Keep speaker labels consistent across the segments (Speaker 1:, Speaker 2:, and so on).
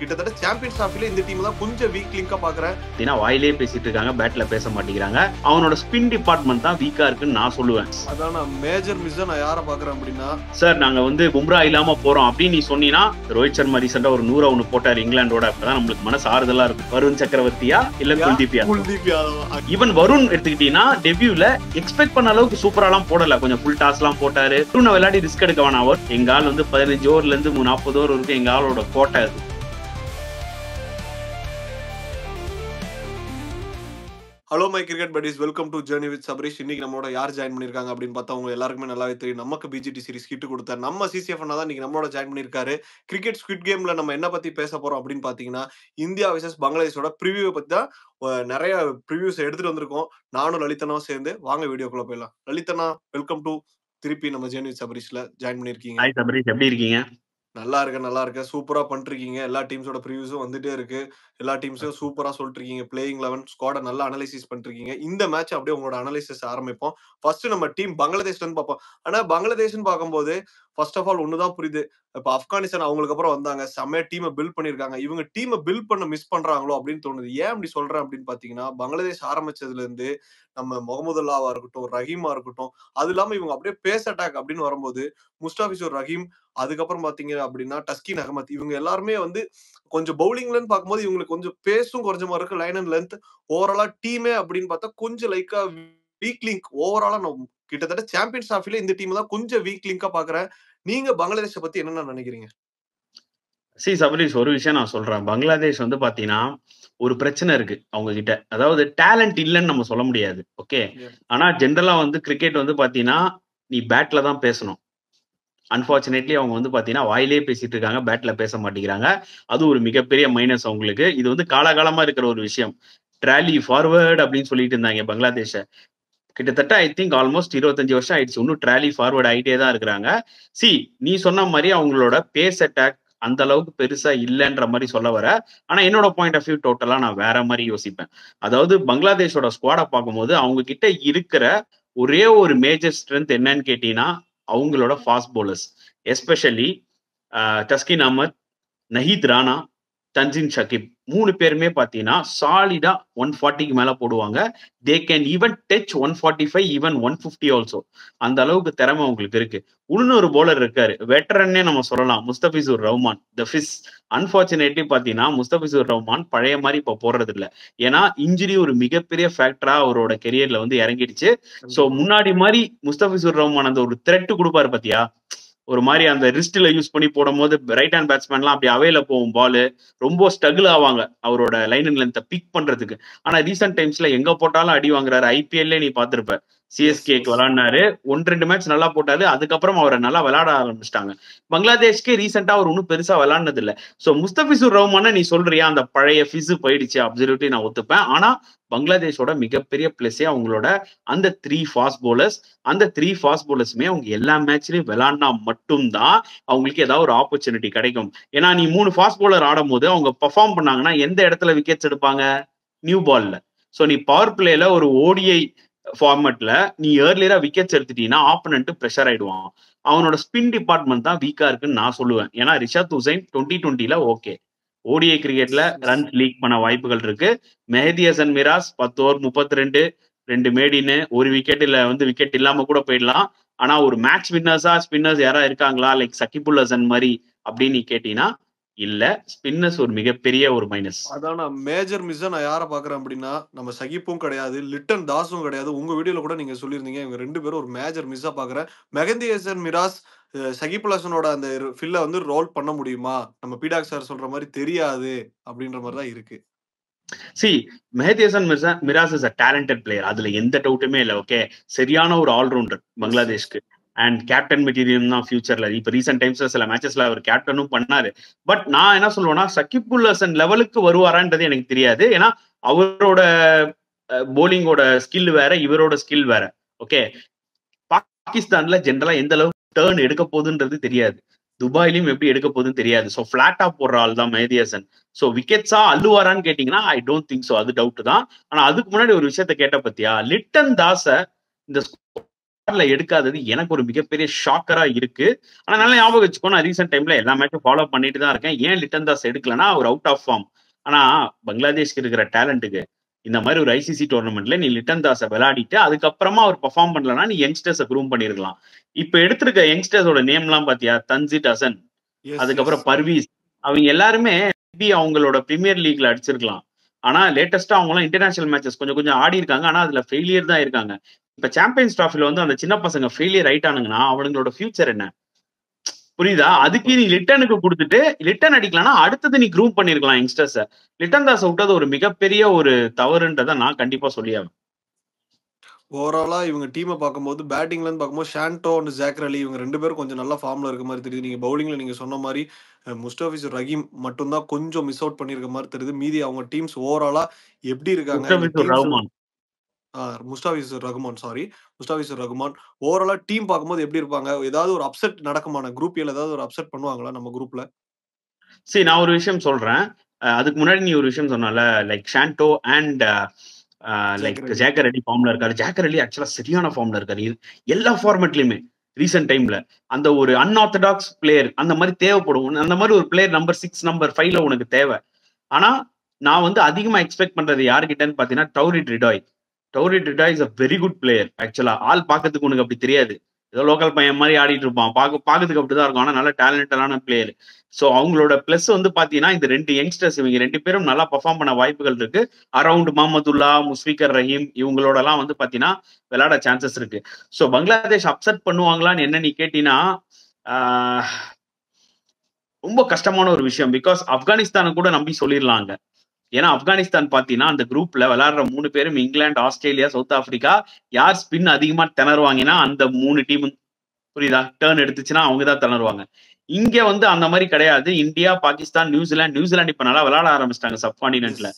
Speaker 1: கிட்டத்தட்ட சாம்பியன்ஸ் டிராஃபில இந்த டீம் தான் கொஞ்சம் வீக் லிங்கா பாக்குறேன்.
Speaker 2: வாயிலே பேசிட்டு இருக்காங்க, பேட்ல பேச மாட்டேங்கிறாங்க. அவனோட ஸ்பின் டிபார்ட்மெண்ட் தான் வீக்கா இருக்குன்னு நான் சொல்லுவேன்.
Speaker 1: அதான் நான் மேஜர் மிஸ் நான் யாரை பாக்குறேன் அப்படின்னா,
Speaker 2: சார் நாங்க வந்து பும்ரா இல்லாம போறோம் அப்படின்னு நீ சொன்னீங்கன்னா, ரோஹித் சர்மா ரீசெண்டா ஒரு 100 ஒன்னு போட்டார் இங்கிலாண்டோட. அப்பதான் நம்மளுக்கு மனசு ஆறுதலா இருக்கும். வருண் சக்கரவர்த்தியா இல்ல குல்தீப் யாதவ். ஈவன் வருண் எடுத்துக்கிட்டீங்கன்னா டெபியூல எக்ஸ்பெக்ட் பண்ண அளவுக்கு சூப்பராலாம் போடல, கொஞ்சம் ஃபுல் டாஸ் எல்லாம் போட்டாரு. விளையாடி ரிஸ்க் எடுக்க வேணாம். அவர் எங்க ஆள் வந்து 15 ஓவர்ல இருந்து 40 ஓவர் வரைக்கும் எங்க ஆளோட கோட்டை அது.
Speaker 1: Hello my cricket buddies, welcome to journey with Sabareesh. இன்னைக்கு நம்மளோட யார் ஜாயின் பண்ணிருக்காங்க அப்படின்னு பார்த்தா அவங்க எல்லாருக்குமே நல்லாவே தெரியும். நமக்கு பிஜிடி சீரிஸ் ஹிட் கொடுத்த நம்ம சிசிஎஃப் தான் இன்னைக்கு நம்மளோட ஜாயின் பண்ணிருக்காரு. கிரிக்கெட் ஸ்குவிட் கேம்ல நம்ம என்ன பத்தி பேச போறோம் அப்படின்னு பாத்தீங்கன்னா, இந்தியா வர்சஸ் பங்களாதேஷோட ப்ரிவியூ பத்தி தான் நிறைய ப்ரிவியூஸ் எடுத்துட்டு வந்திருக்கோம். நானும் லலிதனாவும் சேர்ந்து வாங்க வீடியோக்குள்ள போயிடலாம். லலிதனா, வெல்கம் டு திருப்பி நம்ம ஜர்னி வித் சபரீஷ்ல ஜாயின் பண்ணிருக்கீங்க.
Speaker 2: ஹாய் சபரீஷ், எப்படி இருக்கீங்க?
Speaker 1: நல்லா இருக்கேன். சூப்பரா பண்ணிருக்கீங்க. எல்லா டீம்ஸோட ப்ரிவியூஸும் வந்துட்டே இருக்கு. எல்லா டீம்ஸையும் சூப்பரா சொல்லிட்டு இருக்கீங்க. பிளேயிங் 11 ஸ்குவாட நல்லா அனலைசிஸ் பண்ணிருக்கீங்க. இந்த மேட்ச் அப்படியே உங்களோட அனலைசிஸ் ஆரம்பிப்போம். ஃபர்ஸ்ட் நம்ம டீம் பங்களாதேஷ்ல இருந்து பார்ப்போம். ஆனா பங்களாதேஷ்னு பார்க்கும்போது ஃபர்ஸ்ட் ஆஃப் ஆல் ஒண்ணுதான் புரியுது. இப்ப ஆப்கானிஸ்தான் அவங்களுக்கு அப்புறம் வந்தாங்க, செம்மையா டீமை பில்ட் பண்ணிருக்காங்க. இவங்க டீமை பில்ட் பண்ண மிஸ் பண்றாங்களோ அப்படின்னு தோணுது. ஏன் அப்படி சொல்றேன் அப்படின்னு பாத்தீங்கன்னா, பங்களாதேஷ் ஆரம்பிச்சதுல இருந்து நம்ம முகமதுல்லாவா இருக்கட்டும், ரஹீமா இருக்கட்டும், அது இல்லாம இவங்க அப்படியே பேஸ் அட்டாக் அப்படின்னு வரும்போது முஸ்டாபிசூர் ரஹீம், அதுக்கப்புறம் பாத்தீங்க அப்படின்னா டஸ்கின் அகமத், இவங்க எல்லாருமே வந்து கொஞ்சம் பவுலிங்லன்னு பார்க்கும்போது இவங்களுக்கு கொஞ்சம் பேஸும் கொஞ்ச மாதிரி இருக்கு. லைன் அண்ட் லென்த் ஓவராலா டீமே அப்படின்னு பார்த்தா கொஞ்சம் லைக்கா வீக் லிங்க். ஓவராலா நான் கிட்டத்தட்ட சாம்பியன்ஸ் டிராஃபில இந்த டீம் தான் கொஞ்சம் வீக் லிங்கா பாக்குறேன். நீங்க பங்களாதேஷ பத்தி என்ன நினைக்கிறீங்க?
Speaker 2: சபரீஷ், ஒரு விஷயம் நான் சொல்றேன். பங்களாதேஷ் வந்து பாத்தீங்கன்னா ஒரு பிரச்சனை இருக்கு அவங்க கிட்ட. அதாவது டேலண்ட் இல்லைன்னு நம்ம சொல்ல முடியாது, ஓகே. ஆனா ஜென்ரலா வந்து கிரிக்கெட் வந்து பாத்தீங்கன்னா நீ பேட்ல தான் பேசணும். அன்பார்ச்சுனேட்லி அவங்க வந்து பாத்தீங்கன்னா வாயிலே பேசிட்டு இருக்காங்க, பேட்ல பேச மாட்டேங்கிறாங்க. அது ஒரு மிகப்பெரிய மைனஸ் அவங்களுக்கு. இது வந்து காலகாலமா இருக்கிற ஒரு விஷயம். ட்ராலி ஃபார்வர்ட் அப்படின்னு சொல்லிட்டு இருந்தாங்க பங்களாதேஷ. கிட்டத்தட்ட ஐ திங்க் ஆல்மோஸ்ட் 25 வருஷம் ஆயிடுச்சு. இன்னும் ட்ராலி ஃபார்வர்ட் ஆகிட்டே தான் இருக்கிறாங்க. நீ சொன்ன மாதிரி அவங்களோட பேஸ் அட்டாக் அந்த அளவுக்கு பெருசா இல்லைன்ற மாதிரி சொல்ல வர. ஆனா என்னோட பாயிண்ட் ஆஃப் வியூ டோட்டலா நான் வேற மாதிரி யோசிப்பேன். அதாவது பங்களாதேஷோட ஸ்குவாடை பார்க்கும்போது அவங்க கிட்ட இருக்கிற ஒரே ஒரு மேஜர் ஸ்ட்ரென்த் என்னன்னு கேட்டீங்கன்னா அவங்களோட fast bowlers. Especially Taskin Ahmed, Nahid Rana, Tanzim Sakib 3 பேருமே பாத்தீங்கன்னா சாலிடா 140க்கு மேல போடுவாங்க. They can even touch 145, even 150 also. அந்த அளவுக்கு திறமை உங்களுக்கு இருக்கு. இன்னொரு போலர் இருக்காரு, வெட்டரன்னே நம்ம சொல்லலாம், முஸ்தபிசூர் ரஹ்மான், த ஃபிஸ். அன்பார்ச்சுனேட்லி பாத்தீங்கன்னா முஸ்தபிசூர் ரஹ்மான் பழைய மாதிரி இப்ப போடுறது இல்ல. ஏன்னா இன்ஜுரி ஒரு மிகப்பெரிய ஃபேக்டரா அவரோட கெரியர்ல வந்து இறங்கிடுச்சு. சோ முன்னாடி மாதிரி முஸ்தபிசூர் ரஹ்மான் அந்த ஒரு த்ரெட் கொடுப்பாரு பாத்தியா, ஒரு மாதிரி அந்த ரிஸ்ட்ல யூஸ் பண்ணி போடும் போது ரைட் ஹேண்ட் பேட்ஸ்மேன்லாம் அப்படி அவையில போகும் பால், ரொம்ப ஸ்ட்ரகிள் ஆவாங்க அவரோட லைன் அண்ட் லென்த்தை பிக் பண்றதுக்கு. ஆனா ரீசெண்ட் டைம்ஸ்ல எங்க போட்டாலும் அடி வாங்குறாரு. ஐபிஎல்ல நீ பாத்திருப்ப, சிஎஸ்கேக்கு விளையாடினாரு, 1-2 மேட்ச் நல்லா போட்டாரு. அதுக்கப்புறம் அவரை நல்லா விளையாட ஆரம்பிச்சிட்டாங்க. பங்களாதேஷ்க்கு ரீசெண்டா அவர் ஒன்றும் பெருசா விளையாடினது இல்லை. ஸோ முஸ்தபிசூர் ரஹ்மான நீ சொல்றியா அந்த பழைய ஃபிஸ் போயிடுச்சு, அப்சல்யூட்லி நான் ஒத்துப்பேன். ஆனா பங்களாதேஷோட மிகப்பெரிய பிளஸே அவங்களோட அந்த 3 ஃபாஸ்ட் போலர்ஸ். அந்த 3 ஃபாஸ்ட் போலர்ஸுமே அவங்க எல்லா மேட்ச்லயும் விளையாடினா மட்டும்தான் அவங்களுக்கு ஏதாவது ஒரு ஆப்பர்ச்சுனிட்டி கிடைக்கும். ஏன்னா நீ 3 ஃபாஸ்ட் போலர் ஆடும் போது அவங்க பெர்ஃபார்ம் பண்ணாங்கன்னா எந்த இடத்துல விக்கெட்ஸ் எடுப்பாங்க? நியூ பால்ல. ஸோ நீ பவர் பிளேல ஒரு ஓடிஐ ஃபார்மேட்ல நீ ஏர்லியரா விக்கெட்ஸ் எடுத்துட்டீங்கன்னா ஆப்பனன்ட் ப்ரெஷர் ஆயிடுவான். அவனோட ஸ்பின் டிபார்ட்மெண்ட் தான் வீக்கா இருக்குன்னு நான் சொல்லுவேன். ஏன்னா ரிஷாத் ஹுசைன் 2020ல ஓகே, ஓடிஐ கிரிக்கெட்ல ரன்ஸ் லீக் பண்ண வாய்ப்புகள் இருக்கு. மெஹதி ஹசன் மிராஸ் 10 ஓவர் 32, 2 மேடின்னு, ஒரு விக்கெட்ல வந்து விக்கெட் இல்லாம கூட போயிடலாம். ஆனா ஒரு மேட்ச் வின்னர்ஸா ஸ்பின்னர்ஸ் யாரா இருக்காங்களா லைக் சகிபுல் ஹசன் மாதிரி அப்படின்னு நீ கேட்டீங்கன்னா இல்ல. ஸ்பின்னர்ஸ் ஒரு மிகப்பெரிய ஒரு மைனஸ்.
Speaker 1: அதான் நான் மேஜர் மிஸ் நான் யாரை பாக்குறேன் அப்படின்னா, நம்ம சகிப்பும் கிடையாது, லிட்டன் தாஸும் கிடையாது. உங்க வீடியோல கூட நீங்க சொல்லியிருந்தீங்க இவங்க 2 பேரும் ஒரு மேஜர் மிஸ்ஸா பாக்குறேன். மெஹந்தி ஹசன் மிராஸ் சகிபுல் ஹசனோட அந்த ஃபில்ல வந்து ரோல் பண்ண முடியுமா? நம்ம பீடாக் சார் சொல்ற மாதிரி தெரியாது அப்படின்ற மாதிரி தான் இருக்கு.
Speaker 2: Mehidy Hasan Miraz is a talented player, அதுல எந்த டவுட்டுமே இல்லை, ஓகே. சரியான ஒரு ஆல்ரவுண்டர் பங்களாதேஷ்க்கு. அண்ட் கேப்டன் மெட்டீரியல் தான் ஃபியூச்சர்ல. இப்ப ரீசெண்ட் டைம்ஸ்ல சில மேட்சஸ்ல அவர் கேப்டனும் பண்ணாரு. பட் நான் என்ன சொல்லுவேன்னா சகிபுல் ஹசன் லெவலுக்கு வருவாரான்றது எனக்கு தெரியாது. ஏன்னா அவரோட போலிங்கோட ஸ்கில் வேற, இவரோட ஸ்கில் வேற, ஓகே. பாகிஸ்தான்ல ஜென்ரலா எந்த அளவுக்கு டேர்ன் எடுக்க போகுதுன்றது தெரியாது. துபாயிலும் எப்படி எடுக்க போகுதுன்னு தெரியாது. ஸோ பிளாட்டா போடுற ஆள் தான் மெஹதி ஹசன். ஸோ விக்கெட்ஸா அள்ளுவாரான்னு கேட்டீங்கன்னா ஐ டோன்ட் திங்க் ஸோ. அது டவுட் தான். ஆனா அதுக்கு முன்னாடி ஒரு விஷயத்த கேட்ட பத்தியா, லிட்டன் தாஸ இந்த ஸ்குவாட்ல எடுக்காதது எனக்கு ஒரு மிகப்பெரிய ஷாக்கரா இருக்கு. ஆனா நல்லா ஞாபகம் வச்சுக்கோ, நான் ரீசென்ட் டைம்ல எல்லா மேட்சும் ஃபாலோ பண்ணிட்டு தான் இருக்கேன். ஏன் லிட்டன் தாஸ் எடுக்கலன்னா அவர் அவுட் ஆஃப் ஃபார்ம். ஆனா பங்களாதேஷ்க்கு இருக்கிற டேலண்ட்டுக்கு இந்த மாதிரி ஒரு ஐசிசி டோர்னமெண்ட்ல நீ லிட்டன் தாஸை விளையாடிட்டு அதுக்கப்புறமா அவர் பெர்ஃபார்ம் பண்ணலன்னா நீ யங்ஸ்டர்ஸை க்ரூம் பண்ணிருக்கலாம். இப்ப எடுத்திருக்க யங்ஸ்டர்ஸோட நேம் எல்லாம் பாத்தியா? தன்சிட் ஹசன், அதுக்கப்புறம் பர்வீஸ், அவங்க எல்லாருமே அவங்களோட பிரீமியர் லீக்ல அடிச்சிருக்கலாம். ஆனா லேட்டஸ்டா அவங்க எல்லாம் இன்டர்நேஷனல் மேட்சஸ் கொஞ்சம் கொஞ்சம் ஆடி இருக்காங்க. ஆனா அதுல ஃபெயிலியர் தான் இருக்காங்க. இப்ப சாம்பியன்ஸ் டிராஃபில வந்து அந்த சின்ன பசங்க ஃபெயிலியர் ஆயிட்டானுங்கன்னா அவங்களோட ஃபியூச்சர் என்ன? புரியுதா? அதுக்கு நீ லிட்டனுக்கு கொடுத்துட்டு லிட்டன் அடிக்கலன்னா அடுத்தது நீ க்ரூம் பண்ணிருக்கலாம் யங்ஸ்டர்ஸ். லிட்டன் தாஸ் விட்டது ஒரு மிகப்பெரிய ஒரு தவறுன்றதை நான் கண்டிப்பா சொல்லியாவேன்.
Speaker 1: ஓவராலா இவங்க டீமை பார்க்கும்போது பேட்டிங்ல இருந்து பார்க்கும்போது ஷாண்டோ அண்ட் ஜாக்கர் அலி இவங்க 2 பேரும் கொஞ்சம் நல்ல ஃபார்ம்ல இருக்க மாதிரி தெரியுது. நீங்க பவுலிங்ல நீங்க சொன்ன மாதிரி முஸ்டாபிசூர் ரஹீம் மட்டும்தான் கொஞ்சம் மிஸ் அவுட் பண்ணிருக்க மாதிரி தெரியுது. மீதி அவங்க டீம்ஸ் ஓவராலா எப்படி இருக்காங்க?
Speaker 2: முஸ்டாபிசூர் ரஹ்மான்
Speaker 1: முஸ்டாபிசூர் ரஹ்மான் ஓவராலா டீம் பார்க்கும்போது எப்படி இருப்பாங்க? ஏதாவது ஒரு அப்செட் நடக்குமான குரூப் ஏல ஏதாவது ஒரு அப்செட் பண்ணுவாங்களா நம்ம குரூப்ல?
Speaker 2: சரி, நான் ஒரு விஷயம் சொல்றேன். அதுக்கு முன்னாடி நீ ஒரு விஷயம் சொன்னால, லைக் ஷாண்டோ அண்ட் லைக் ஜாக்கர் அலி ஃபார்ம்ல இருக்காரு. ஜாக்கர் அலி ஆக்சுவலா சரியான ஃபார்ம்ல இருக்காரு எல்லா ஃபார்மேட்லயுமே. ரீசென்ட் டைம்ல அந்த ஒரு அன்ஆர்த்தடாக்ஸ் பிளேயர் அந்த மாதிரி தேவைப்படும். அந்த மாதிரி ஒரு பிளேயர் நம்பர் 6 நம்பர் 5ல உனக்கு தேவை. ஆனா நான் வந்து அதிகமா எக்ஸ்பெக்ட் பண்றது யாருக்கிட்டன்னு பாத்தீங்கன்னா டவுரிட் ரிடாய். டவுரிட் Hridoy is a very good player. ஆக்சுவலா ஆள் பாக்கிறதுக்கு உனக்கு அப்படி தெரியாது, ஏதோ லோக்கல் பையன் மாதிரி ஆடிட்டு இருப்பான், பாக்கிறதுக்கு அப்படிதான் இருக்கும். ஆனா நல்ல டேலண்டடான பிளேயர். சோ அவங்களோட பிளஸ் வந்து பாத்தீங்கன்னா இந்த 2 யங்ஸ்டர்ஸ் இவங்க 2 பேரும் நல்லா பெர்ஃபார்ம் பண்ண வாய்ப்புகள் இருக்கு. அரௌண்ட் முகமதுல்லா, முஸ்ஃபிகர் ரஹீம் இவங்களோட எல்லாம் வந்து பாத்தீங்கன்னா விளையாட சான்சஸ் இருக்கு. சோ பங்களாதேஷ் அப்செட் பண்ணுவாங்களான்னு என்ன நீ கேட்டீங்கன்னா ரொம்ப கஷ்டமான ஒரு விஷயம். பிகாஸ் ஆப்கானிஸ்தானை கூட நம்பி சொல்லிடலாங்க. ஏன்னா ஆப்கானிஸ்தான் பாத்தீங்கன்னா அந்த குரூப்ல விளையாடுற 3 பேரும் இங்கிலாந்து, ஆஸ்திரேலியா, சவுத் ஆப்பிரிக்கா. யார் ஸ்பின் அதிகமா திணறுவாங்கன்னா அந்த 3 டீம், புரியுதா, டேர்ன் எடுத்துச்சுன்னா அவங்கதான் திணறுவாங்க. இங்க வந்து அந்த மாதிரி கிடையாது. இந்தியா, பாகிஸ்தான், நியூசிலாந்து இப்ப நல்லா விளையாட ஆரம்பிச்சிட்டாங்க சப்கான்டினென்ட்ல.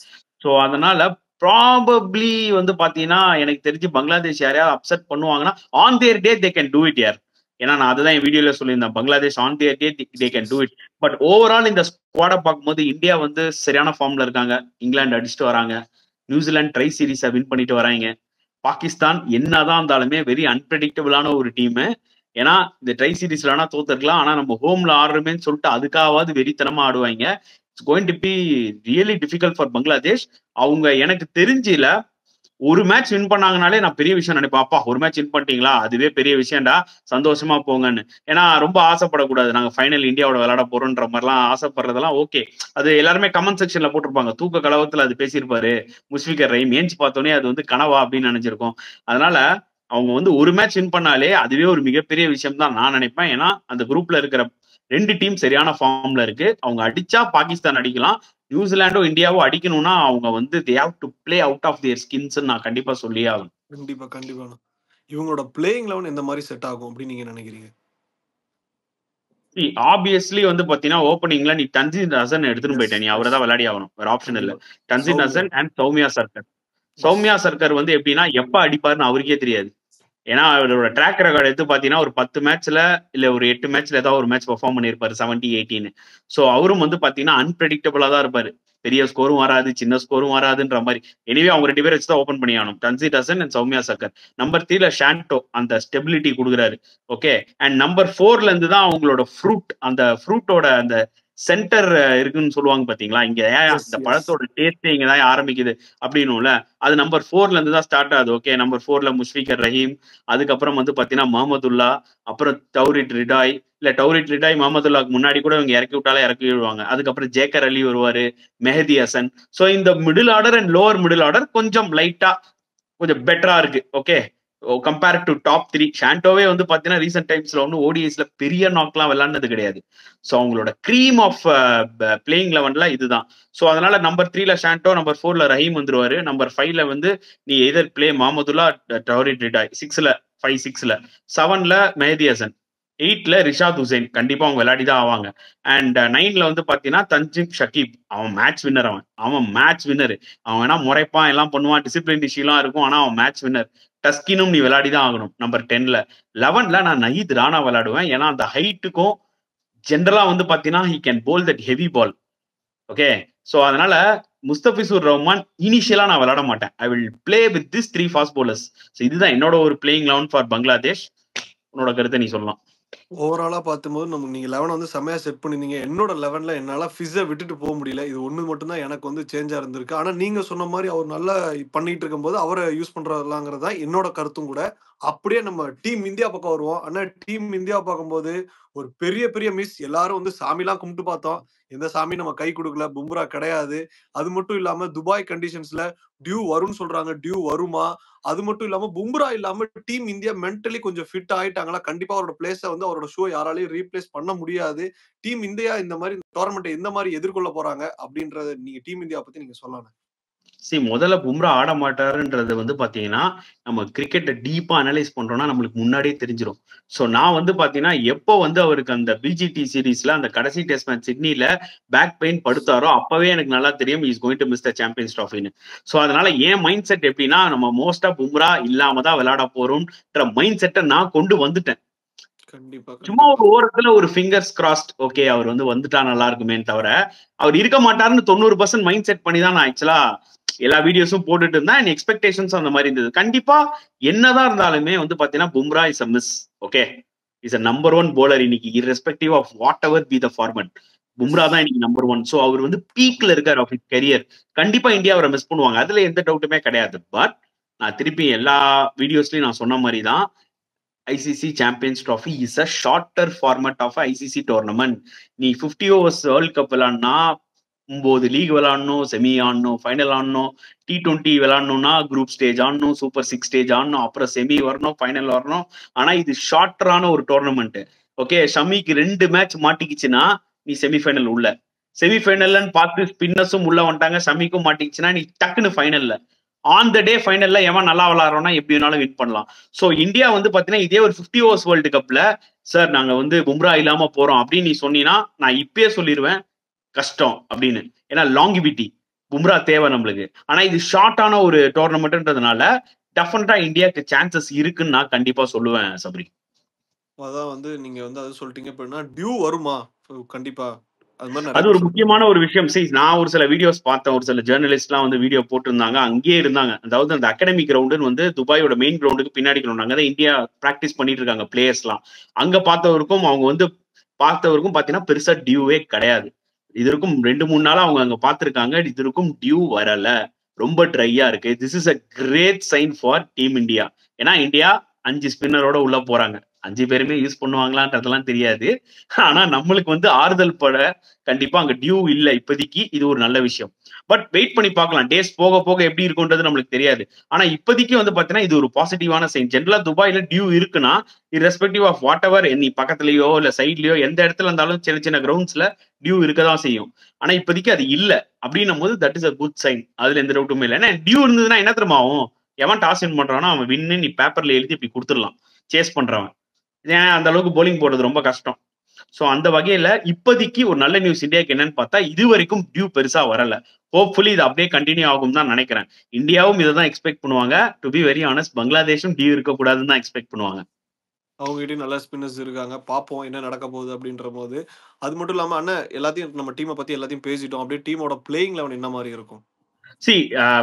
Speaker 2: சோ அதனால ப்ராபப்ளி வந்து பாத்தீங்கன்னா எனக்கு தெரிஞ்சு பங்களாதேஷ் யாரையாவது அப்செட் பண்ணுவாங்கன்னா on their day they can do it யார். ஏன்னா நான் அதுதான் என் வீடியோல சொல்லியிருந்தேன், Bangladesh on their day they can do it. But overall இந்த ஸ்குவாட பார்க்கும்போது இந்தியா வந்து சரியான ஃபார்ம்ல இருக்காங்க. இங்கிலாந்து அடிச்சுட்டு வராங்க, நியூசிலாந்து ட்ரை சீரீஸை வின் பண்ணிட்டு வராங்க. பாகிஸ்தான் என்னதான் இருந்தாலுமே வெரி அன்பிரடிக்டபிளான ஒரு டீம். ஏன்னா இந்த ட்ரை சீரீஸ்ல வேணா தோத்துருக்கலாம், ஆனா நம்ம ஹோம்ல ஆடுறோமேன்னு சொல்லிட்டு அதுக்காவது வெறித்தனமா ஆடுவாங்க. It's going to be really difficult for Bangladesh. அவங்க எனக்கு தெரிஞ்சில ஒரு மேட்ச் வின் பண்ணாங்கனாலே நான் பெரிய விஷயம் நினைப்பேன். அப்பா ஒரு மேட்ச் வின் பண்ணிட்டீங்களா, அதுவே பெரிய விஷயம்டா, சந்தோஷமா போங்கன்னு. ஏன்னா ரொம்ப ஆசைப்படக்கூடாது, நாங்க ஃபைனல் இந்தியாவோட விளையாட போறோம்ன்ற மாதிரிலாம் ஆசைப்படுறதெல்லாம் ஓகே. அது எல்லாருமே கமெண்ட் செக்ஷன்ல போட்டிருப்பாங்க, தூக்க கலவத்துல அது பேசியிருப்பாரு முஸ்ஃபிகர் ரஹீம், ஏஞ்சி பார்த்தோன்னே அது வந்து கனவா அப்படின்னு நினைச்சிருக்கோம். அதனால அவங்க வந்து ஒரு மேட்ச் வின் பண்ணாலே அதுவே ஒரு மிகப்பெரிய விஷயம் தான் நான் நினைப்பேன். ஏன்னா அந்த குரூப்ல இருக்கிற 2 டீம் சரியான ஃபார்ம்ல இருக்கு. அவங்க அடிச்சா பாகிஸ்தான் அடிக்கலாம், நியூசிலாண்டோ இந்தியாவோ அடிக்கணும்னா அவங்க வந்து they have to play out of their skins நான் கண்டிப்பா சொல்லியே ஆகணும்.
Speaker 1: கண்டிப்பா இவங்களோட பிளேயிங் லெவன் எந்த மாதிரி செட் ஆகும் அப்படின்னு நீங்க நினைக்கிறீங்க?
Speaker 2: ஆப்வியஸ்லி வந்து பாத்தீங்கன்னா ஓப்பனிங்ல நீ தன்சீர் ஹசன் எடுத்துட்டு போயிட்ட, நீ அவரை தான் விளையாடி ஆகணும், வேற ஆப்ஷன் இல்ல. தன்சீர் ஹசன் அண்ட் சௌமியா சர்கர். சௌமியா சர்கர் வந்து எப்படின்னா எப்ப அடிப்பாருன்னு அவருக்கே தெரியாது. ஏன்னா அவரோட ட்ராக் ரெக்கார்டு எடுத்து பாத்தீங்கன்னா ஒரு 10 மேட்ச்ல இல்ல ஒரு 8 மேட்ச்ல ஏதாவது ஒரு மேட்ச் பெர்ஃபார்ம் பண்ணிருப்பாரு 70-18. சோ அவரும் வந்து பாத்தீங்கன்னா அன்பிரடிக்டபிளா தான் இருப்பாரு. பெரிய ஸ்கோரும் வராது, சின்ன ஸ்கோரும் வராதுன்ற மாதிரி. எனிவே அவங்க 2 பேரும் வச்சுதான் ஓபன் பண்ணி ஆகணும், தன்சீர் ஹசன் அண்ட் சௌமியா சர்கர். நம்பர் 3ல ஷாண்டோ அந்த ஸ்டெபிலிட்டி கொடுக்குறாரு, ஓகே. அண்ட் நம்பர் 4ல இருந்து தான் அவங்களோட ஃப்ரூட், அந்த ஃப்ரூட்டோட அந்த சென்டர் இருக்குன்னு சொல்லுவாங்க பாத்தீங்களா, இங்க இந்த பழத்தோட டேஸ்ட் இங்கதான் ஆரம்பிக்குது அப்படின்னும்ல, அது நம்பர் 4ல இருந்து தான் ஸ்டார்ட் ஆகுது. ஓகே, நம்பர் 4ல முஷ்ஃபிகர் ரஹீம், அதுக்கப்புறம் வந்து பாத்தீங்கன்னா முகமதுல்லா, அப்புறம் டவுரிட் ரிடாய். இல்ல டவுரிட் ரிடாய் முகமதுல்லாக்கு முன்னாடி கூட இவங்க இறக்கி விட்டாலே இறக்கி விடுவாங்க. அதுக்கப்புறம் ஜேக்கர் அலி வருவாரு, மெஹதி ஹசன். சோ இந்த middle order and lower middle order கொஞ்சம் லைட்டா கொஞ்சம் பெட்டரா இருக்கு, ஓகே, கம்பேர் டு டாப் 3. ஷாண்டோவே வந்து பாத்தீங்கன்னா ரீசென்ட் டைம்ஸ்ல ஒன்னும் ஓடிஎஸ்ல பெரிய நாக்லாம் விளையாடுனது கிடையாது. சோ அவங்களோட கிரீம் ஆஃப் பிளேயிங் லெவன்ல இதுதான். சோ அதனால நம்பர் 3ல ஷாண்டோ, நம்பர் 4ல ரஹீம் வந்துருவாரு, நம்பர் 5ல வந்து நீ எதர் பிளே முகமதுல்லா, டவுரிட் ரிடாய், 5-6ல 7ல மெஹதி ஹசன், 8ல ரிஷாத் ஹுசைன், கண்டிப்பா அவங்க விளையாடிதான் ஆவாங்க. அண்ட் 9ல வந்து பாத்தீங்கன்னா தன்ஜிம் ஷகீப். அவன் மேட்ச் வின்னர், அவன் மேட்ச் வின்னர். அவன் வேணா முறைப்பான் எல்லாம் பண்ணுவான், டிசிப்ளின் இஷ்யூலாம் இருக்கும், ஆனா அவன் மேட்ச் வின்னர். டஸ்கினும் நீ விளையாடிதான் ஆகணும் நம்பர் 10ல. 11ல நான் நஹீத் ராணா விளையாடுவேன். ஏன்னா அந்த ஹைட்டுக்கும் ஜென்ரலா வந்து பாத்தீங்கன்னா he can bowl that heavy ball, okay. So அதனால முஸ்தபிசூர் ரஹ்மான் இனிஷியலா நான் விளையாட மாட்டேன். ஐ will play with this 3 fast bowlers. இதுதான் என்னோட ஒரு பிளேயிங் 11 ஃபார் பங்களாதேஷ். உன்னோட கருத்தை நீ சொல்லலாம்.
Speaker 1: ஓவராலா பார்க்கும்போது நீங்க 11 வந்து செமையா செட் பண்ணிருந்தீங்க. என்னோட 11ல என்னால ஃபிஸ்ஸ விட்டுட்டு போக முடியல. இது ஒண்ணு மட்டும் தான் எனக்கு வந்து சேஞ்சா இருந்திருக்கு. ஆனா நீங்க சொன்ன மாரி அவர் நல்லா பண்ணிட்டு இருக்கும்போது அவர யூஸ் பண்றலாங்கிறது தான் என்னோட கருத்தும் கூட. அப்படியே நம்ம டீம் இந்தியா பக்கம் வருவோம். ஆனா டீம் இந்தியா பார்க்கும்போது ஒரு பெரிய பெரிய மிஸ். எல்லாரும் வந்து சாமிலாம் கும்பிட்டு பார்த்தோம். எந்த சாமி நம்ம கை குடுக்கல. பும்ரா கிடையாது. அது மட்டும் இல்லாம துபாய் கண்டிஷன்ஸ்ல டியூ வரும்னு சொல்றாங்க. டியூ வருமா? அது மட்டும் இல்லாம பும்ரா இல்லாம டீம் இந்தியா மென்டலி கொஞ்சம் ஃபிட் ஆயிட்டாங்களா? கண்டிப்பா அவரோட பிளேஸ வந்து அவரோட ஷோ யாராலயும் ரீப்ளேஸ் பண்ண முடியாது. டீம் இந்தியா இந்த மாரி டோர்னமெண்ட்ட எந்த மாரி எதிர்கொள்ள போறாங்க? அப்படின்றத நீங்க டீம் இந்தியா பத்தி நீங்க சொல்லலாம்.
Speaker 2: முதல்ல பும்ரா ஆட மாட்டாருன்றது வந்து பாத்தீங்கன்னா, நம்ம கிரிக்கெட்ட டீப்பா அனலைஸ் பண்றோம்னா நம்மளுக்கு முன்னாடியே தெரிஞ்சிரும். சோ நான் வந்து பாத்தீங்கன்னா, எப்போ வந்து அவருக்கு அந்த பிஜிடி சீரிஸ்ல அந்த கடைசி டெஸ்ட் மேட்ச் சிட்னில பேக் பெயின் படுத்தாரோ, அப்பவே எனக்கு நல்லா தெரியும் is going to miss the Champions ட்ராஃபின்னு. சோ அதனால என் மைண்ட் செட் எப்படின்னா, நம்ம மோஸ்டா பும்ரா இல்லாம தான் விளையாட போறோம்ன்ற மைண்ட் செட்டை நான் கொண்டு வந்துட்டேன். சும்மா ஒரு ஓரத்துல ஒரு ஃபிங்கர்ஸ் கிராஸ்ட், ஓகே அவர் வந்து வந்துட்டா நல்லா இருக்குமேன்னு தவிர, அவர் இருக்க மாட்டாருன்னு 90% மைண்ட் செட் பண்ணி தான் நான் ஆக்சுவலா எல்லா வீடியோஸும் போட்டுட்டு இருந்தேன். எக்ஸ்பெக்டேஷன்ஸ் அந்த மாதிரி இருந்தது. கண்டிப்பா என்னதான் இருந்தாலுமே வந்து பாத்தீங்கன்னா Bumrah is a miss. Okay, is a number 1 bowler இன்னைக்கு, irrespective of whatever be the format. Bumrah தான் இன்னைக்கு நம்பர் 1. சோ அவர் வந்து பீக்ல இருக்காரு ஆஃப் ஹிஸ் கரியர். கண்டிப்பா இந்தியா அவரை மிஸ் பண்ணுவாங்க, அதுல எந்த டவுட்டுமே கிடையாது. பட் நான் திருப்பி எல்லா வீடியோஸ்லயும் நான் சொன்ன மாதிரி தான், ICC Champions Trophy is a shorter format of ICC tournament. நீ 50 ஓவர்ஸ் வேர்ல்ட் கப் விளாட்னா 9 லீக் விளாடணும், செமி ஆடணும், ஃபைனல் ஆடணும், T20 விளாடணும்னா குரூப் ஸ்டேஜ் ஆடணும், சூப்பர் 6 ஸ்டேஜ் ஆடணும், அப்புறம் செமி வரணும், ஃபைனல் வரணும். ஆனா இது ஷார்ட்டரான ஒரு டோர்னமெண்ட். ஓகே, ஷமிக்கு 2 மேட்ச் மாட்டிக்கிச்சுன்னா நீ செமிஃபைனல் உள்ள, செமிஃபைனல்னு பார்த்து ஸ்பின்னர்ஸும் உள்ள வந்துட்டாங்க, ஷமிக்கும் மாட்டிக்கிச்சுன்னா நீ டக்குன்னு ஃபைனல்ல, ஆன் த டே ஃபைனல்ல எவன் நல்லா விளாடுறோம்னா எப்படி வேணாலும் வின் பண்ணலாம். சோ இந்தியா வந்து பாத்தீங்கன்னா இதே ஒரு 50 ஓவர்ஸ் வேர்ல்டு கப்ல சார் நாங்க வந்து பும்ரா இல்லாம போறோம் அப்படின்னு நீ சொன்னீங்கன்னா நான் இப்பயே சொல்லிடுவேன் கஷ்டம் அப்படின்னு. ஏன்னா லாங்கிவிட்டி பும்ரா தேவை நம்மளுக்கு. ஆனா இது ஷார்ட்டான ஒரு டோர்னமெண்ட்ன்றதுனால டெஃபினட்டா இந்தியாவுக்கு சான்சஸ் இருக்குன்னு நான் கண்டிப்பா சொல்லுவேன் சபரி.
Speaker 1: அதான் வந்து நீங்க வந்து அது சொல்லிட்டீங்க. அப்படின்னா டியூ வருமா? கண்டிப்பா
Speaker 2: அது ஒரு முக்கியமான ஒரு விஷயம். நான் ஒரு சில வீடியோஸ் பார்த்தேன், ஒரு சில ஜேர்னலிஸ்ட்லாம் வந்து வீடியோ போட்டிருந்தாங்க, அங்கேயே இருந்தாங்க. அதாவது அந்த அகாடமிக் கிரவுண்டுன்னு வந்து துபாயோட மெயின் கிரவுண்டுக்கு பின்னாடி கிரவுண்ட், அங்கதான் இந்தியா பிராக்டிஸ் பண்ணிட்டு இருக்காங்க பிளேயர்ஸ்லாம். அங்க பார்த்தவருக்கும் அவங்க வந்து பார்த்தவருக்கும் பாத்தீங்கன்னா பெருசா டியூவே கிடையாது. இதற்கும் 2-3 நாளா அவங்க அங்க பார்த்திருக்காங்க. இதற்கும் டியூ வரல, ரொம்ப ட்ரையா இருக்கு. This is a great sign for team India. ஏன்னா இந்தியா 5 ஸ்பின்னரோட உள்ள போறாங்க. 5 பேருமே யூஸ் பண்ணுவாங்களான்றதெல்லாம் தெரியாது. ஆனா நம்மளுக்கு வந்து ஆறுதல் பட கண்டிப்பா அங்க டியூ இல்ல இப்போதைக்கு. இது ஒரு நல்ல விஷயம். பட் வெயிட் பண்ணி பார்க்கலாம், டேஸ் போக போக எப்படி இருக்குன்றது நம்மளுக்கு தெரியாது. ஆனா இப்போதைக்கு வந்து பாத்தீங்கன்னா இது ஒரு பாசிட்டிவான சைன். ஜென்ரலா துபாயில டியூ இருக்குன்னா irrespective ஆஃப் வாட் எவர், நீ பக்கத்துலயோ இல்ல சைட்லயோ எந்த இடத்துல இருந்தாலும் சின்ன சின்ன கிரவுண்ட்ஸ்ல டியூ இருக்கதான் செய்யும். ஆனா இப்போதைக்கு அது இல்ல அப்படின்னும் போது that is a good sign. அதுல எந்த டவுட்டுமே இல்லை. ஏன்னா டியூ இருந்ததுன்னா என்ன தெரியுமா ஆகும், எவன் டாஸ் வின் பண்றானோ அவன் வின்னு நீ பேப்பர்ல எழுதி இப்படி கொடுத்துடலாம் சேஸ் பண்றவன். ஏன் அந்த அளவுக்கு போலிங் போடுறது ரொம்ப கஷ்டம். சோ அந்த வகையில இப்போதைக்கு ஒரு நல்ல நியூஸ் இந்தியாவுக்கு என்னன்னு பார்த்தா, இது வரைக்கும் டியூ பெருசா வரல. ஹோப்ஃபுல்லி இது அப்படியே கண்டினியூ ஆகும் தான் நினைக்கிறேன். இந்தியாவும் இதை தான் எக்ஸ்பெக்ட் பண்ணுவாங்க. டு பி வெரி ஆனஸ்ட், பங்களாதேஷும் டியூ இருக்கக்கூடாதுன்னு தான் எக்ஸ்பெக்ட் பண்ணுவாங்க.
Speaker 1: அவங்ககிட்டயும் நல்ல ஸ்பின்னர்ஸ் இருக்காங்க. பார்ப்போம் என்ன நடக்க போகுது அப்படின்ற போது. அது மட்டும் இல்லாம அண்ணன் எல்லாத்தையும் நம்ம டீமை பத்தி எல்லாத்தையும் பேசிட்டோம். அப்படியே டீமோட பிளேயிங் லெவன் என்ன மாதிரி இருக்கும்?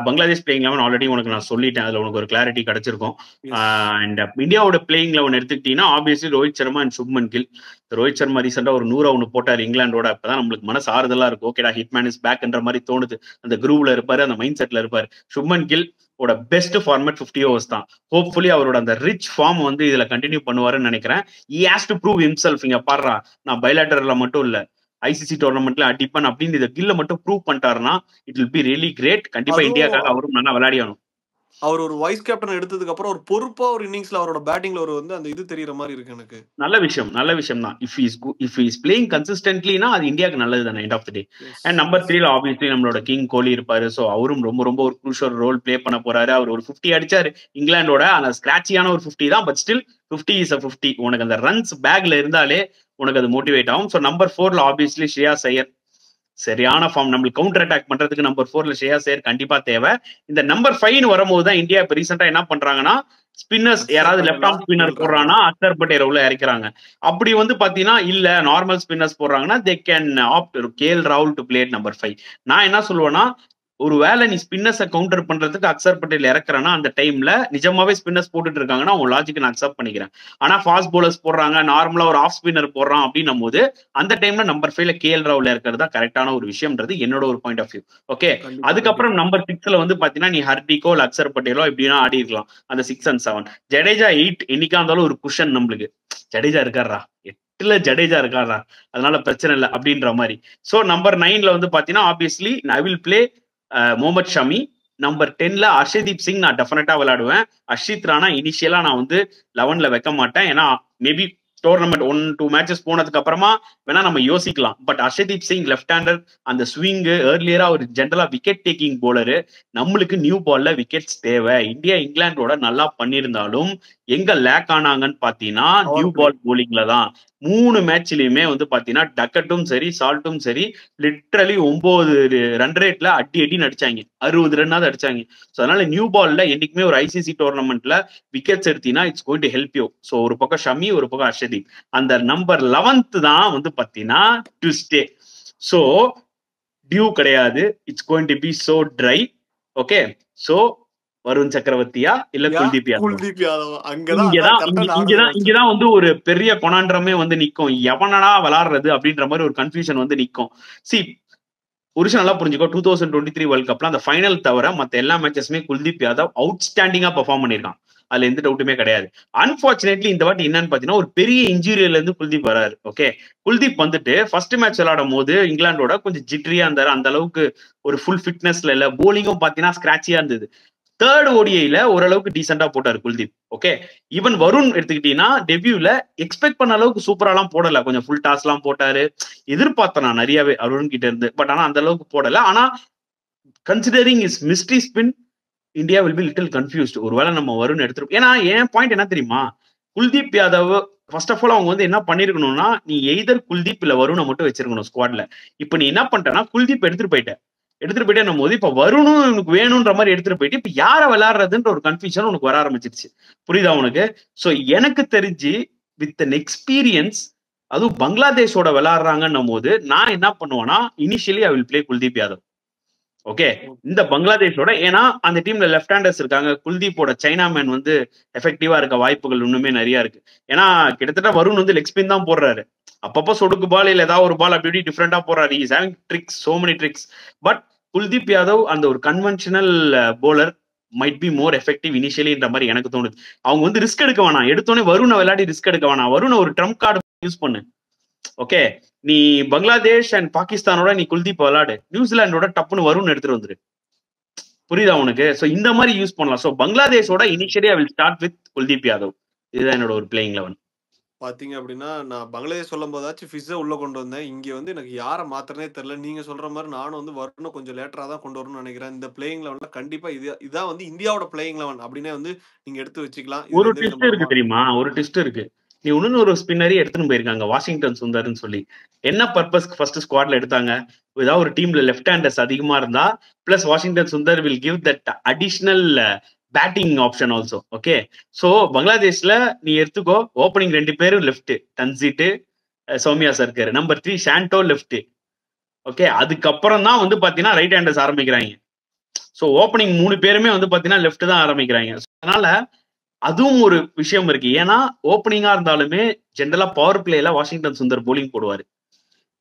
Speaker 2: பங்களாதேஷ் பிளேயிங் லெவன் ஆல்ரெடி உனக்கு நான் சொல்லிட்டேன், அதுல உனக்கு ஒரு கிளாரிட்டி கிடைச்சிருக்கும். அண்ட் இந்தியாவோட பிளேயிங் லெவன் எடுத்துக்கிட்டீங்கன்னா ஆப்வியஸ்லி ரோஹித் சர்மா அண்ட் சுப்மன் கில். ரோஹித் சர்மா ரீசெண்டா ஒரு 100 போட்டார் இங்கிலாண்டோட. அப்பதான் நம்மளுக்கு மனசு ஆறுதலா இருக்கும். ஓகேடா, ஹிட்மேன் இஸ் பேக்ன்ற மாதிரி தோணுது. அந்த குரூவ்ல இருப்பாரு, அந்த மைண்ட் செட்ல இருப்பாரு. சுப்மன் கில் ஓட பெஸ்ட் ஃபார்மேட் 50 ஓவர்ஸ் தான். ஹோப்ஃபுல்லி அவரோட அந்த ரிச் ஃபார்ம் வந்து இதுல கண்டினியூ பண்ணுவாருன்னு நினைக்கிறேன். He has to prove himself. இங்க பாடுறா, நான் பைலேட்டர்ல மட்டும் இல்ல ஐசிசி டோர்னமெண்ட்ல அடிப்பன் அப்படின்னு இதை கில்ல மட்டும் ப்ரூவ் பண்ணிட்டாருன்னா it will be really great. கண்டிப்பா இந்தியாக்காக அவரும் நல்லா விளையாடியானும்.
Speaker 1: அவர் ஒரு வைஸ் கேப்டன் எடுத்ததுக்கு அப்புறம் ஒரு பொறுப்பா ஒரு இன்னிங்ஸ்ல அவரோட பேட்டிங்ல ஒரு வந்து அந்த இது தெரியற மாதிரி இருக்கு எனக்கு.
Speaker 2: நல்ல விஷயம் தான். இஃப் இஸ் பிளேயிங் கன்சிஸ்டன்ட்லினா அது இந்தியாவுக்கு நல்லது தானே end of the day. And number 3ல ஆப்வியஸ்லி நம்மளோட கிங் கோலி இருப்பாரு. சோ அவரும் ரொம்ப ரொம்ப ஒரு குரூஷியல் ரோல் பிளே பண்ண போறாரு. அவர் ஒரு 50 அடிச்சாரு இங்கிலாண்டோட, அந்த ஸ்கிராச்சியான ஒரு 50 தான். But still 50 is a 50. உனக்கு அந்த ரன்ஸ் பேக்ல இருந்தாலே உனக்கு அது மோட்டிவேட் ஆகும். ஸோ நம்பர் 4ல ஆப்வியஸ்லி ஸ்ரேயாஸ் ஐயர், சரியான ஃபார்ம். நம்மளுக்கு கவுண்டர் அட்டாக் பண்றதுக்கு நம்பர் 4ல ஸ்ரேயாஸ் ஐயர் கண்டிப்பா தேவை. இந்த நம்பர் 5 வரும்போது தான் இந்தியா இப்ப ரீசெண்டா என்ன பண்றாங்கன்னா, ஸ்பின்னர்ஸ் யாராவது லெஃப்ட் ஆர்ம் ஸ்பின்னர் போடுறாங்கன்னா அக்சர் பட்டேல் உள்ள இறக்கிறாங்க. அப்படி வந்து பாத்தீங்கன்னா இல்ல நார்மல் ஸ்பின்னர்ஸ் போடுறாங்கன்னா தே கேன் ஆப்ட் கேஎல் ராகுல் டு பிளே நம்பர் 5. நான் என்ன சொல்லுவேன்னா, ஒருவேளை நீ ஸ்பின்னர்ஸை கவுண்டர் பண்றதுக்கு அக்சர் பட்டேல் இறக்குறேன்னா அந்த டைம்ல நிஜமாவே ஸ்பின்னர்ஸ் போட்டுட்டு இருக்காங்கன்னா உங்க லாஜிக் நான் அக்செப்ட் பண்ணிக்கிறேன். ஆனா ஃபாஸ்ட் பவுலர்ஸ் போடுறாங்க, நார்மலா ஒரு ஆஃப் ஸ்பின்னர் போடுறான் அப்படின்னும் போது அந்த டைம்ல நம்பர் 5ல KL ராகுல் இருக்கிறது தான் கரெக்டான ஒரு விஷயம்ன்றது என்னோட ஒரு பாயிண்ட் ஆஃப் வியூ. ஓகே, அதுக்கப்புறம் நம்பர் 6ல வந்து பாத்தீங்கன்னா நீ ஹர்திக்கோ இல்ல அக்சர் பட்டேலோ எப்படின்னா ஆடி இருக்கலாம் அந்த 6 and 7. ஜடேஜா 8 என்னைக்கா இருந்தாலும் ஒரு குஷன் நம்மளுக்கு. ஜடேஜா இருக்காரா, 8ல ஜடேஜா இருக்காரா, அதனால பிரச்சனை இல்லை அப்படின்ற மாதிரி. ஸோ நம்பர் 9ல வந்து பாத்தீங்கன்னா obviously I will play Mohammed Shami. Number 10ல ஹர்ஷதீப் சிங் நான் டெஃபினட்டா விளையாடுவேன். அர்ஷித் ராணா இனிஷியலா நான் வந்து 11ல வைக்க மாட்டேன். ஏன்னா மேபி டோர்னமெண்ட் 1-2 மேட்சஸ் போனதுக்கு அப்புறமா வேணா நம்ம யோசிக்கலாம். But Harshdeep Singh left hander, அந்த ஸ்விங்கு ஏர்லியரா ஒரு ஜென்ரலா விக்கெட் டேக்கிங் போலரு. நம்மளுக்கு நியூ பால்ல விக்கெட்ஸ் தேவை. இந்தியா இங்கிலாண்டோட நல்லா பண்ணியிருந்தாலும் எங்க லேக் ஆனாங்கன்னு பாத்தீங்கன்னா நியூ பால் போலிங்ல தான். 3 மேட்ச்லயுமே வந்து பாத்தீங்கன்னா டக்கட்டும் சரி சால்ட்டும் சரி லிட்டரலி 9 ரன் ரேட்ல அடி நடிச்சாங்க, 60 ரன்னாவது அடிச்சாங்க. ஸோ அதனால நியூ பால்ல என்னைக்குமே ஒரு ICC டோர்னமெண்ட்ல விக்கெட்ஸ் எடுத்தீங்கன்னா it's going to help you. So ஒரு பக்கம் ஷமி, ஒரு பக்கம் ஹர்ஷதீப். அந்த நம்பர் 11th தான் வந்து பாத்தீங்கன்னா ட்யூஸ்டே. ஸோ டியூ கிடையாது, it's going to be so dry. Okay, so Varun சக்கரவர்த்தியா இல்ல குல்தீப் யாதவ்? இங்கதான் வந்து ஒரு பெரிய கொனாண்டரமே வந்து நிக்கும். எவனடா விளாடுறது அப்படின்ற மாதிரி ஒரு கன்ஃபியூஷன் வந்து நிக்கும். சி ஒரு விஷயம் நல்லா புரிஞ்சுக்கோ, 2023 வேர்ல்ட் கப்ல அந்த ஃபைனல் தவிர மத்த எல்லா மேட்சஸ்மே குல்தீப் யாதவ் அவுட்ஸ்டாண்டிங்கா பெர்ஃபார்ம் பண்ணிருக்கான். அதுல எந்த டவுட்டுமே கிடையாது. அன்பார்ச்சுனேட்லி இந்த வாட்டி என்னன்னு பாத்தீங்கன்னா ஒரு பெரிய இன்ஜுரியில இருந்து குல்தீப் வராரு. ஓகே, குல்தீப் வந்துட்டு ஃபர்ஸ்ட் மேட்ச் விளையாடும் போது இங்கிலாண்டோட கொஞ்சம் ஜிட்ரியா இருந்தாரு, அந்த அளவுக்கு ஒரு ஃபுல் ஃபிட்னஸ்ல இல்ல. போலிங்கும் பாத்தீங்கன்னா ஸ்கிராச்சியா இருந்தது. தேர்ட் ODIல ஓரளவுக்கு டீசெண்டா போட்டாரு குல்தீப். ஓகே, ஈவன் வருண் எடுத்துக்கிட்டீங்கன்னா டெபியூல எக்ஸ்பெக்ட் பண்ண அளவுக்கு சூப்பராலாம் போடல, கொஞ்சம் ஃபுல் டாஸ் எல்லாம் போட்டாரு. எதிர்பார்த்தேன் நான் நிறையவே வருண் கிட்ட இருந்து, பட் ஆனா அந்த அளவுக்கு போடல. ஆனா considering is mystery spin, India will be little confused. ஒருவேளை நம்ம வருண் எடுத்துருப்போம். ஏன்னா என் பாயிண்ட் என்ன தெரியுமா, Kuldeep Yadav first of all அவங்க வந்து என்ன பண்ணிருக்கணும்னா நீ எய்தர் குல்தீப் இல்ல வருணை மட்டும் வச்சிருக்கணும் ஸ்குவாட்ல. இப்ப நீ என்ன பண்ணிட்டனா குல்தீப் எடுத்துட்டு போயிட்டே போது இப்ப வருணும் உனக்கு வேணும்ன்ற மாதிரி எடுத்துட்டு போயிட்டு இப்ப யார விளையாடுறதுன்ற ஒரு கன்ஃபியூஷன் உனக்கு வர ஆரம்பிச்சிருச்சு. புரியுதா உனக்கு? சோ எனக்கு தெரிஞ்சு வித் அன் எக்ஸ்பீரியன்ஸ், அதுவும் பங்களாதேஷோட விளையாடுறாங்கன்னும் போது நான் என்ன பண்ணுவேன்னா initially I will play Kuldeep Yadav. Okay, இந்த பங்களாதேஷோட, ஏன்னா அந்த டீம்ல லெஃப்ட் ஹேண்டர்ஸ் இருக்காங்க. குல்தீப்போட சைனா மேன் வந்து எஃபெக்டிவா இருக்க வாய்ப்புகள் இன்னுமே நிறைய இருக்கு. ஏன்னா கிட்டத்தட்ட வருண் வந்து லெக் ஸ்பின் தான் போடுறாரு, அப்பப்போ சொடுக்கு பால் இல்ல ஏதாவது ஒரு பால் அப்படி டிஃப்ரெண்டா போடுறாரு. Is having tricks, so many tricks. But Kuldeep Yadav அந்த ஒரு conventional bowler might be more effective இனிஷியலின்ற மாதிரி எனக்கு தோணுது. அவங்க வந்து ரிஸ்க் எடுக்க வேணாம், எடுத்தோடனே வருணை விளையாடி ரிஸ்க் எடுக்க வேணாம், வருணை ஒரு ட்ரம்ப் கார்டு யூஸ் பண்ணு. ஓகே, நீ பங்களாதேஷ் அண்ட் பாகிஸ்தானோட நீ குல்தீப் விளையாடு, நியூசிலாண்டோட டப்புன்னு வருண் எடுத்துட்டு வந்துரு. புரியுதா உனக்கு? சோ இந்த மாதிரி யூஸ் பண்ணலாம். சோ பங்களாதேஷோட initially I will start with Kuldeep Yadav. இதுதான் என்னோட ஒரு பிளேயிங் 11.
Speaker 1: பாத்தீங்க அப்படின்னா நான் பங்களாதேஷ் சொல்லும் போதாச்சும் ஃபிஸ்ஸை உள்ள கொண்டு வந்தேன். இங்க வந்து எனக்கு யாரை மாத்திரனே தெரியல. நீங்க சொல்ற மாதிரி நானும் வந்து வரணும் கொஞ்சம் லேட்டரா தான் கொண்டு வரணும்னு நினைக்கிறேன். இந்த பிளேயிங் லெவன்ல கண்டிப்பா இதான் வந்து இந்தியாவோட பிளேயிங் லெவன் அப்படின்னே வந்து நீங்க எடுத்து வச்சுக்கலாம்.
Speaker 2: ஒரு டெஸ்ட் இருக்கு தெரியுமா, ஒரு டெஸ்ட் இருக்கு. நீ இன்னொன்னு ஒரு ஸ்பின்னரே எடுத்துன்னு போயிருக்காங்க, வாஷிங்டன் சுந்தர்னு சொல்லி. என்ன பர்பஸ்க்கு ஃபர்ஸ்ட் ஸ்குவாட்ல எடுத்தாங்க? ஏதாவது ஒரு டீம்ல லெஃப்ட் ஹேண்டர்ஸ் அதிகமா இருந்தா plus Washington Sundar will give that additional batting option also. Okay, so பங்களாதேஷ்ல நீ எடுத்துக்கோ, ஓப்பனிங் 2 பேரும் left, Tanzid Soumya Sarkar. Number 3 Shanto left. Okay, அதுக்கப்புறம் தான் வந்து பாத்தீங்கன்னா ரைட் ஹேண்டர்ஸ் ஆரம்பிக்கிறாங்க. சோ ஓப்பனிங் 3 பேருமே வந்து பாத்தீங்கன்னா லெஃப்ட் தான் ஆரம்பிக்கிறாங்க. அதனால அதுவும் ஒரு விஷயம் இருக்கு. ஏன்னா ஓப்பனிங்கா இருந்தாலுமே ஜென்ரலா பவர் பிளேல வாஷிங்டன் சுந்தர் போலிங் போடுவாரு.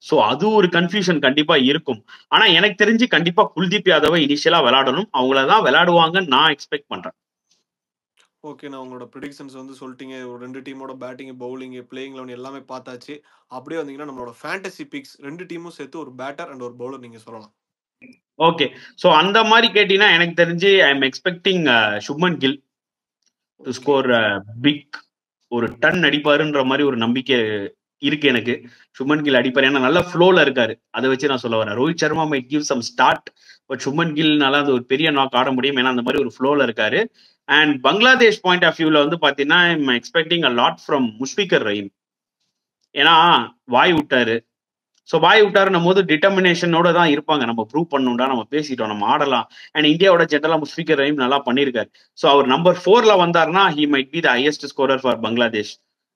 Speaker 2: சோ அது ஒரு கன்ஃபியூஷன் கண்டிப்பா இருக்கும். ஆனா எனக்கு தெரிஞ்சு கண்டிப்பா குல்தீப் யாதவை இனிஷியலா விளையாடணும், அவங்களதான் விளையாடுவாங்கன்னு நான் எக்ஸ்பெக்ட் பண்றேன்.
Speaker 1: ஓகே, நான் உங்களோட ப்ரெடிக்ஷன்ஸ் வந்து சொல்லிட்டீங்க. ஒரு 2 டீமோட பேட்டிங், பவுலிங், பிளேயிங் லெவன் எல்லாமே பார்த்தாச்சு. அப்படியே வந்தீங்கன்னா நம்மளோட ஃபேண்டசி பிக்ஸ் 2 டீமும் சேர்த்து ஒரு பேட்டர் அண்ட் ஒரு பவுலர் நீங்க சொல்லலாம்.
Speaker 2: ஓகே, சோ அந்த மாதிரி கேட்டீங்கன்னா எனக்கு தெரிஞ்சு I am expecting Shubman Gill to score big. ஒரு டன் அடிப்பாருன்ற மாதிரி ஒரு நம்பிக்கை இருக்கு எனக்கு. சுப்மன் கில் அடிப்பாரு, ஏன்னா நல்ல ஃப்ளோல இருக்காரு. அதை வச்சு நான் சொல்ல வரேன். Rohit Sharma might give some start, but Shubman கில்னால அது ஒரு பெரிய நாக் ஆட முடியும், ஏன்னா அந்த மாதிரி ஒரு ஃப்ளோல இருக்காரு. அண்ட் பங்களாதேஷ் பாயிண்ட் ஆஃப் வியூல வந்து பாத்தீங்கன்னா I am expecting a lot from Mushfiqur Rahim. ஏன்னா வாய் விட்டாரு. ஸோ வாய் விட்டாருன்னும் போது டிட்டர்மினேஷனோட தான் இருப்பாங்க. நம்ம ப்ரூவ் பண்ணணும்டா, நம்ம பேசிட்டோம், நம்ம ஆடலாம். அண்ட் இந்தியாவோட ஜென்ரலா முஷ்பிகர் ரஹீம் நல்லா பண்ணியிருக்காரு. ஸோ அவர் நம்பர் 4ல வந்தாருன்னா he might be the highest scorer for Bangladesh.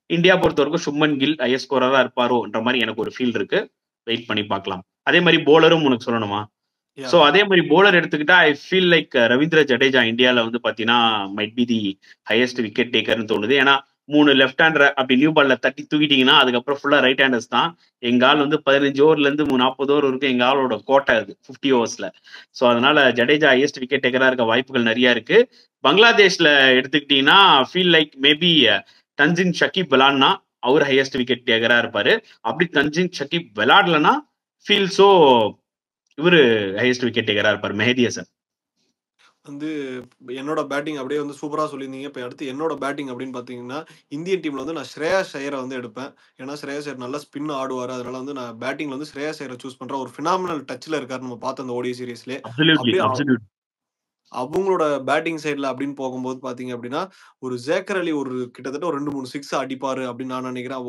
Speaker 2: India பொறுத்த வரைக்கும் சுப்மன் கில் ஹையஸ்ட் ஸ்கோரரா இருப்பாரோன்ற மாதிரி எனக்கு ஒரு ஃபீல் இருக்கு. வெயிட் பண்ணி பார்க்கலாம். அதே மாதிரி போலரும் உனக்கு சொல்லணுமா? சோ அதே மாதிரி போலர் எடுத்துக்கிட்டா I feel like Ravindra Jadeja இந்தியால வந்து பாத்தீங்கன்னா might be the highest wicket டேக்கர்னு தோணுது. ஏன்னா 3 லெஃப்ட் ஹேண்டர் அப்படி நியூ பால்ல தட்டி தூக்கிட்டீங்கன்னா அதுக்கப்புறம் ஃபுல்லா ரைட் ஹேண்டர்ஸ் தான். எங்க ஆள் வந்து 15 ஓவர்ல இருந்து 40 ஓவர் வரைக்கும் எங்க ஆளோட கோட்டை அது 50 ஓவர்ஸ்ல. சோ அதனால ஜடேஜா ஹையஸ்ட் விக்கெட் டேக்கரா இருக்க வாய்ப்புகள் நிறைய இருக்கு. பங்களாதேஷ்ல எடுத்துக்கிட்டீங்கன்னா ஃபீல் லைக் மேபி தன்சின் ஷக்கீப் விளாட்னா அவர் ஹையஸ்ட் விக்கெட் டேக்கரா இருப்பாரு. அப்படி தன்சின் ஷக்கீப் விளாடலன்னா ஃபீல் சோ இவரு ஹையஸ்ட் விக்கெட் டேக்கரா இருப்பார் மெஹதி ஹசன்.
Speaker 1: வந்து என்னோட பேட்டிங் அப்படியே வந்து சூப்பரா சொல்லியிருந்தீங்க. இப்ப அடுத்து என்னோட பேட்டிங் அப்படின்னு பாத்தீங்கன்னா, இந்தியன் டீம்ல வந்து நான் ஸ்ரேயாஸ் ஐயரை வந்து எடுப்பேன். ஏன்னா ஸ்ரேயாஸ் ஐயர் நல்லா ஸ்பின் ஆடுவாரு. அதனால வந்து நான் பேட்டிங்ல வந்து ஸ்ரேயாஸ் ஐயரை சூஸ் பண்றேன். ஒரு பினாமினல் டச்ல இருக்காரு நம்ம பார்த்த அந்த ஓடிஐ சீரிஸ்லயே.
Speaker 2: அப்சல்யூட்லி
Speaker 1: அப்படியே
Speaker 2: அப்சல்யூட்
Speaker 1: அவங்களோட பேட்டிங் சைடுல அப்படின்னு போகும்போது பாத்தீங்க அப்படின்னா, ஒரு ஜேக்கர் அலி ஒரு கிட்டத்தட்ட ஒரு 2, 3 சிக்ஸ் அடிப்பாரு அப்படின்னு நான் நினைக்கிறேன்.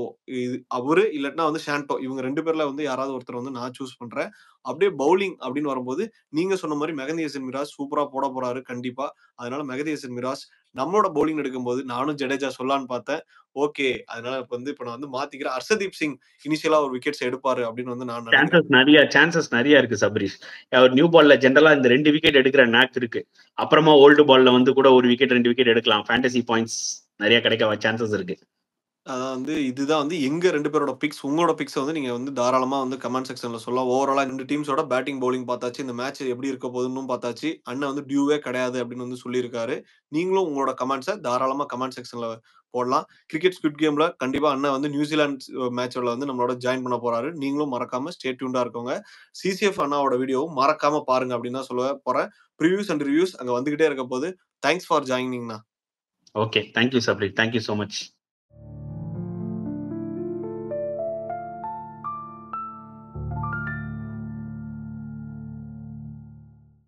Speaker 1: அவரு இல்லாட்டினா வந்து ஷாண்டோ இவங்க 2 பேர்ல வந்து யாராவது ஒருத்தர் வந்து நான் சூஸ் பண்றேன். அப்படியே பவுலிங் அப்படின்னு வரும்போது, நீங்க சொன்ன மாரி மெஹதி ஹசன் மிராஸ் சூப்பரா போட போறாரு கண்டிப்பா. அதனால மெஹதி ஹசன் மிராஸ் நம்மளோட பவுலிங் எடுக்கும்போது நானும் ஜடேஜா சொல்லலான்னு பார்த்தேன். ஓகே. அதனால இப்ப நான் வந்து மாத்திக்கிறேன். ஹர்ஷதீப் சிங் இனிஷியலா ஒரு விக்கெட்ஸ் எடுப்பாரு அப்படின்னு வந்து நான் நினைக்கிறேன்.
Speaker 2: சான்சஸ் நிறைய இருக்கு சபரீஷ். அவர் நியூ பால்ல ஜென்ரலா இந்த 2 விக்கெட் எடுக்கிற நாக் இருக்கு. அப்புறமா ஓல்டு பால்ல வந்து கூட 1 விக்கெட் 2 விக்கெட் எடுக்கலாம். ஃபேண்டசி பாயிண்ட்ஸ் நிறைய கிடைக்க சான்சஸ் இருக்கு.
Speaker 1: அதான் வந்து இதுதான் வந்து எங்க 2 பேரோட பிக்ஸ். உங்களோட பிக்ஸ வந்து நீங்க வந்து தாராளமா வந்து கமெண்ட் செக்ஷன்ல சொல்லலாம். ஓவராலா 2 டீம்ஸோட பேட்டிங், பவுலிங் பார்த்தாச்சு. இந்த மேட்ச் எப்படி இருக்க போகுதுன்னும் பார்த்தாச்சு. அண்ணன் வந்து டியூவே கிடையாது அப்படின்னு வந்து சொல்லியிருக்காரு. நீங்களும் உங்களோட கமெண்ட்ஸ தாராளமா கமெண்ட் செக்ஷன்ல போடலாம். கிரிக்கெட் ஸ்குவிட் கேம்ல கண்டிப்பா அண்ணன் வந்து நியூசிலாந்து மேட்ச்ல வந்து நம்மளோட ஜாயின் பண்ண போறாரு. நீங்களும் மறக்காம ஸ்டே டியூன்டா இருக்கோங்க. சிசிஎஃப் அண்ணாவோட வீடியோவும் மறக்காம பாருங்க அப்படின்னு தான் சொல்ல போறேன். ப்ரிவியூஸ் அண்ட் ரிவ்யூஸ் அங்க வந்துகிட்டே இருக்க போது. தேங்க்ஸ் ஃபார் ஜாயினிங்ண்ணா.
Speaker 2: Okay. Thank you Sabarish. Thank you so much.